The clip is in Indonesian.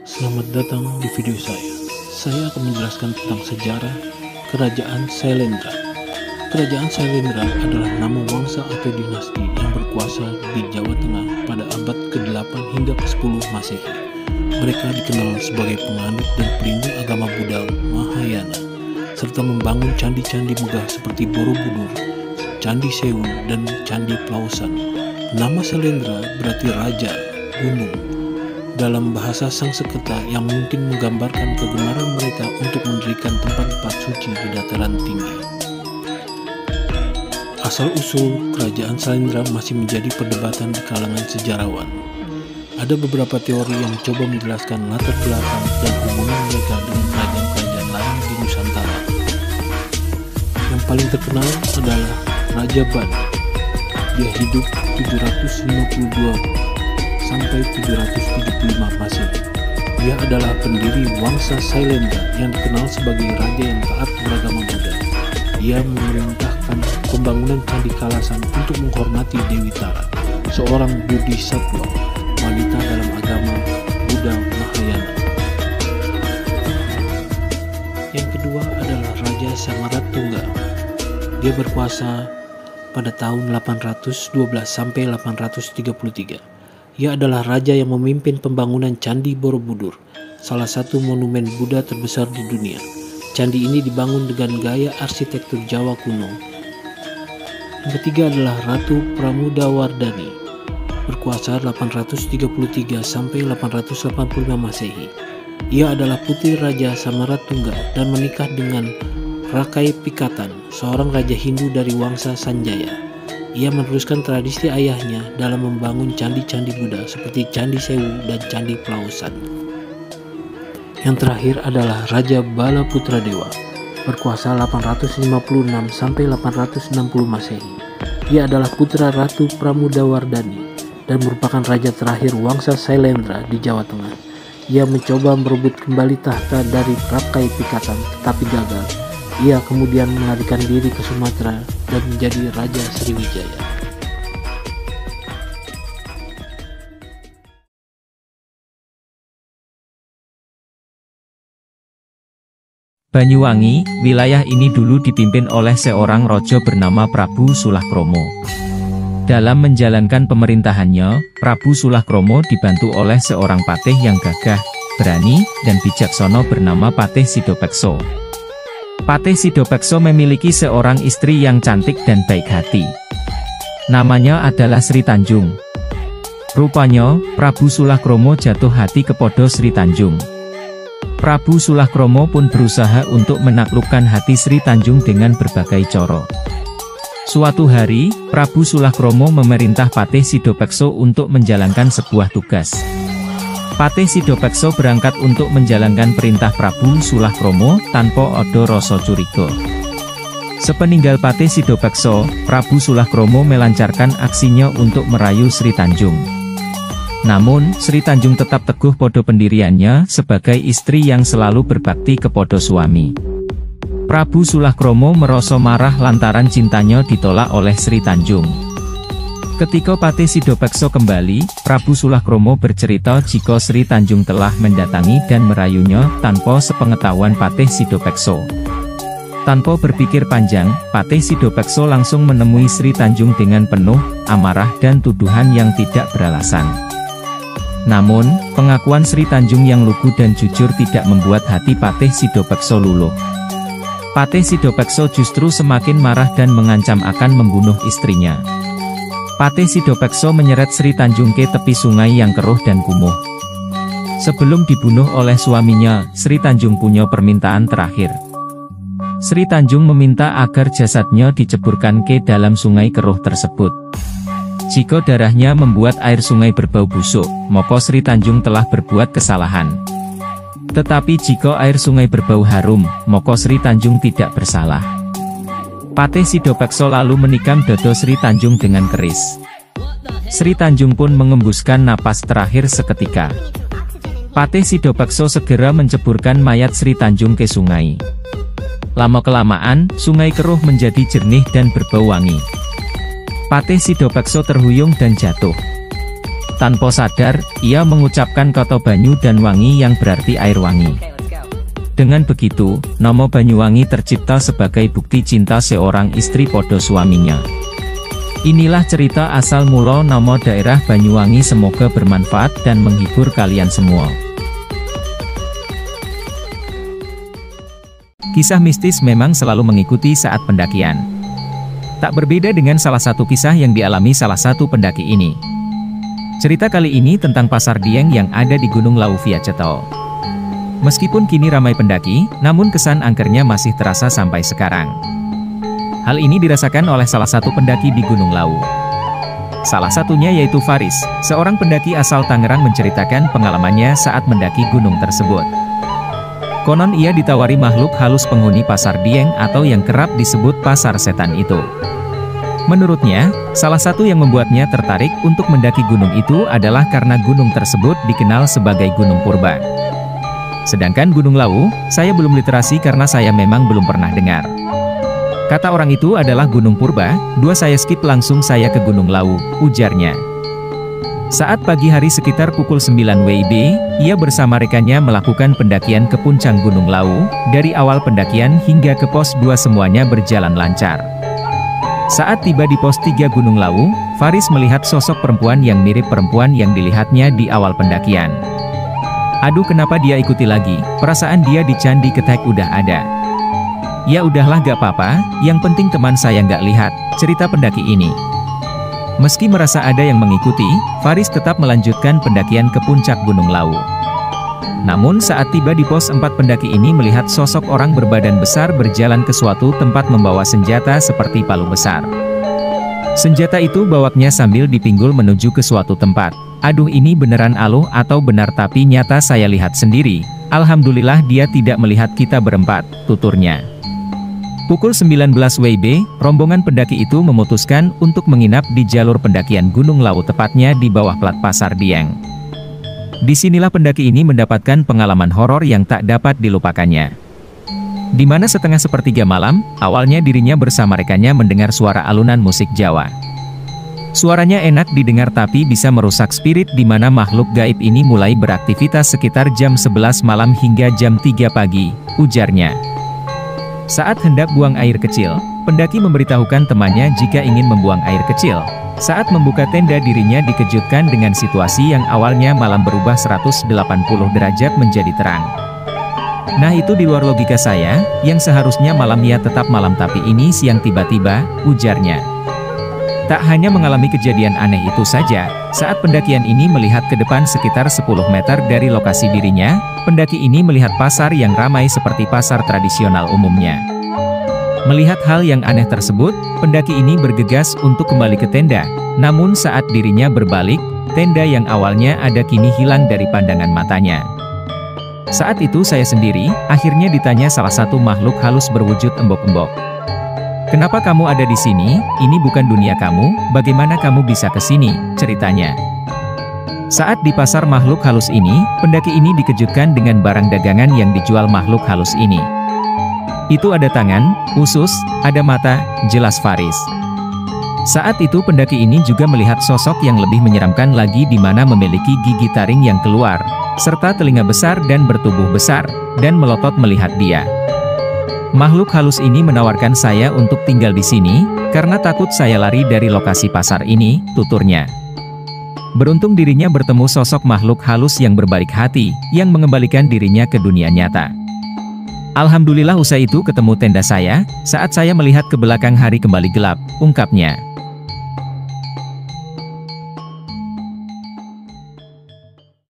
Selamat datang di video saya. Saya akan menjelaskan tentang sejarah Kerajaan Sailendra. Kerajaan Sailendra adalah nama wangsa atau dinasti yang berkuasa di Jawa Tengah pada abad ke-8 hingga ke-10 Masehi. Mereka dikenal sebagai penganut dan pelindung agama Buddha Mahayana, serta membangun candi-candi megah seperti Borobudur, Candi Sewu, dan Candi Plausan. Nama Sailendra berarti raja, gunung, dalam bahasa Sanskerta yang mungkin menggambarkan kegemaran mereka untuk mendirikan tempat-tempat suci di dataran tinggi. Asal-usul kerajaan Sailendra masih menjadi perdebatan di kalangan sejarawan. Ada beberapa teori yang mencoba menjelaskan latar belakang dan hubungan mereka dengan kerajaan-kerajaan lain di Nusantara. Yang paling terkenal adalah Raja Banu. Dia hidup 752 sampai 775 Masehi. Dia adalah pendiri wangsa Sailendra yang dikenal sebagai raja yang taat beragama Buddha. Dia memerintahkan pembangunan Candi Kalasan untuk menghormati Dewi Tara, seorang bodhisattva wanita dalam agama Buddha Mahayana. Yang kedua adalah Raja Samaratungga. Dia berkuasa pada tahun 812 sampai 833. Ia adalah raja yang memimpin pembangunan Candi Borobudur, salah satu monumen Buddha terbesar di dunia. Candi ini dibangun dengan gaya arsitektur Jawa kuno. Yang ketiga adalah Ratu Pramudawardhani, berkuasa 833 sampai 885 Masehi. Ia adalah putri Raja Samaratungga dan menikah dengan Rakai Pikatan, seorang raja Hindu dari wangsa Sanjaya. Ia meneruskan tradisi ayahnya dalam membangun candi-candi Buddha seperti Candi Sewu dan Candi Plausan. Yang terakhir adalah Raja Balaputradewa, berkuasa 856 sampai 860 Masehi. Ia adalah putra Ratu Pramudawardhani dan merupakan raja terakhir wangsa Sailendra di Jawa Tengah. Ia mencoba merebut kembali tahta dari Rakai Pikatan tetapi gagal. Ia kemudian melarikan diri ke Sumatera dan menjadi Raja Sriwijaya. Banyuwangi, wilayah ini dulu dipimpin oleh seorang raja bernama Prabu Sulakromo. Dalam menjalankan pemerintahannya, Prabu Sulakromo dibantu oleh seorang patih yang gagah, berani, dan bijaksana bernama Patih Sidopekso. Patih Sidopekso memiliki seorang istri yang cantik dan baik hati. Namanya adalah Sri Tanjung. Rupanya, Prabu Sulakromo jatuh hati kepada Sri Tanjung. Prabu Sulakromo pun berusaha untuk menaklukkan hati Sri Tanjung dengan berbagai cara. Suatu hari, Prabu Sulakromo memerintah Patih Sidopekso untuk menjalankan sebuah tugas. Patih Sidopekso berangkat untuk menjalankan perintah Prabu Sulakromo tanpa ada rasa curiga. Sepeninggal Patih Sidopekso, Prabu Sulakromo melancarkan aksinya untuk merayu Sri Tanjung. Namun, Sri Tanjung tetap teguh pada pendiriannya sebagai istri yang selalu berbakti kepada suami. Prabu Sulakromo merasa marah lantaran cintanya ditolak oleh Sri Tanjung. Ketika Patih Sidopekso kembali, Prabu Sulakromo bercerita jika Sri Tanjung telah mendatangi dan merayunya tanpa sepengetahuan Patih Sidopekso. Tanpa berpikir panjang, Patih Sidopekso langsung menemui Sri Tanjung dengan penuh amarah dan tuduhan yang tidak beralasan. Namun, pengakuan Sri Tanjung yang lugu dan jujur tidak membuat hati Patih Sidopekso luluh. Patih Sidopekso justru semakin marah dan mengancam akan membunuh istrinya. Patih Sidopekso menyeret Sri Tanjung ke tepi sungai yang keruh dan kumuh. Sebelum dibunuh oleh suaminya, Sri Tanjung punya permintaan terakhir. Sri Tanjung meminta agar jasadnya diceburkan ke dalam sungai keruh tersebut. Jika darahnya membuat air sungai berbau busuk, maka Sri Tanjung telah berbuat kesalahan. Tetapi jika air sungai berbau harum, maka Sri Tanjung tidak bersalah. Patih Sidopekso lalu menikam dada Sri Tanjung dengan keris. Sri Tanjung pun mengembuskan napas terakhir seketika. Patih Sidopekso segera menceburkan mayat Sri Tanjung ke sungai. Lama-kelamaan, sungai keruh menjadi jernih dan berbau wangi. Patih Sidopekso terhuyung dan jatuh. Tanpa sadar, ia mengucapkan kata Banyu dan Wangi yang berarti air wangi. Dengan begitu, nama Banyuwangi tercipta sebagai bukti cinta seorang istri pada suaminya. Inilah cerita asal mula nama daerah Banyuwangi, semoga bermanfaat dan menghibur kalian semua. Kisah mistis memang selalu mengikuti saat pendakian. Tak berbeda dengan salah satu kisah yang dialami salah satu pendaki ini. Cerita kali ini tentang Pasar Dieng yang ada di Gunung Lawu Viaceto. Meskipun kini ramai pendaki, namun kesan angkernya masih terasa sampai sekarang. Hal ini dirasakan oleh salah satu pendaki di Gunung Lawu. Salah satunya yaitu Faris, seorang pendaki asal Tangerang menceritakan pengalamannya saat mendaki gunung tersebut. Konon ia ditawari makhluk halus penghuni Pasar Dieng atau yang kerap disebut Pasar Setan itu. Menurutnya, salah satu yang membuatnya tertarik untuk mendaki gunung itu adalah karena gunung tersebut dikenal sebagai Gunung Purba. Sedangkan Gunung Lawu, saya belum literasi karena saya memang belum pernah dengar. Kata orang itu adalah Gunung Purba, saya skip langsung saya ke Gunung Lawu, ujarnya. Saat pagi hari sekitar pukul 9 WIB, ia bersama rekannya melakukan pendakian ke puncak Gunung Lawu, dari awal pendakian hingga ke pos 2 semuanya berjalan lancar. Saat tiba di pos 3 Gunung Lawu, Faris melihat sosok perempuan yang mirip perempuan yang dilihatnya di awal pendakian. Aduh, kenapa dia ikuti lagi, perasaan dia di Candi Ketek udah ada. Ya udahlah, gak apa-apa, yang penting teman saya nggak lihat, cerita pendaki ini. Meski merasa ada yang mengikuti, Faris tetap melanjutkan pendakian ke puncak Gunung Lawu. Namun saat tiba di pos 4 pendaki ini melihat sosok orang berbadan besar berjalan ke suatu tempat membawa senjata seperti palu besar. Senjata itu bawanya sambil dipinggul menuju ke suatu tempat. Aduh, ini beneran aluh atau benar, tapi nyata saya lihat sendiri. Alhamdulillah dia tidak melihat kita berempat, tuturnya. Pukul 19 WIB, rombongan pendaki itu memutuskan untuk menginap di jalur pendakian Gunung Lawu, tepatnya di bawah plat Pasar Dieng. Disinilah pendaki ini mendapatkan pengalaman horor yang tak dapat dilupakannya. Di mana setengah sepertiga malam, awalnya dirinya bersama rekannya mendengar suara alunan musik Jawa. Suaranya enak didengar tapi bisa merusak spirit, di mana makhluk gaib ini mulai beraktivitas sekitar jam 11 malam hingga jam 3 pagi, ujarnya. Saat hendak buang air kecil, pendaki memberitahukan temannya jika ingin membuang air kecil. Saat membuka tenda dirinya dikejutkan dengan situasi yang awalnya malam berubah 180 derajat menjadi terang. Nah, itu di luar logika saya, yang seharusnya malam ya tetap malam tapi ini siang tiba-tiba, ujarnya. Tak hanya mengalami kejadian aneh itu saja, saat pendakian ini melihat ke depan sekitar 10 meter dari lokasi dirinya, pendaki ini melihat pasar yang ramai seperti pasar tradisional umumnya. Melihat hal yang aneh tersebut, pendaki ini bergegas untuk kembali ke tenda. Namun saat dirinya berbalik, tenda yang awalnya ada kini hilang dari pandangan matanya. Saat itu saya sendiri, akhirnya ditanya salah satu makhluk halus berwujud embok-embok. Kenapa kamu ada di sini? Ini bukan dunia kamu, bagaimana kamu bisa ke sini? Ceritanya. Saat di pasar makhluk halus ini, pendaki ini dikejutkan dengan barang dagangan yang dijual makhluk halus ini. Itu ada tangan, usus, ada mata, jelas Faris. Saat itu pendaki ini juga melihat sosok yang lebih menyeramkan lagi, di mana memiliki gigi taring yang keluar, serta telinga besar dan bertubuh besar, dan melotot melihat dia. Makhluk halus ini menawarkan saya untuk tinggal di sini, karena takut saya lari dari lokasi pasar ini, tuturnya. Beruntung dirinya bertemu sosok makhluk halus yang berbaik hati, yang mengembalikan dirinya ke dunia nyata. Alhamdulillah usai itu ketemu tenda saya, saat saya melihat ke belakang hari kembali gelap, ungkapnya.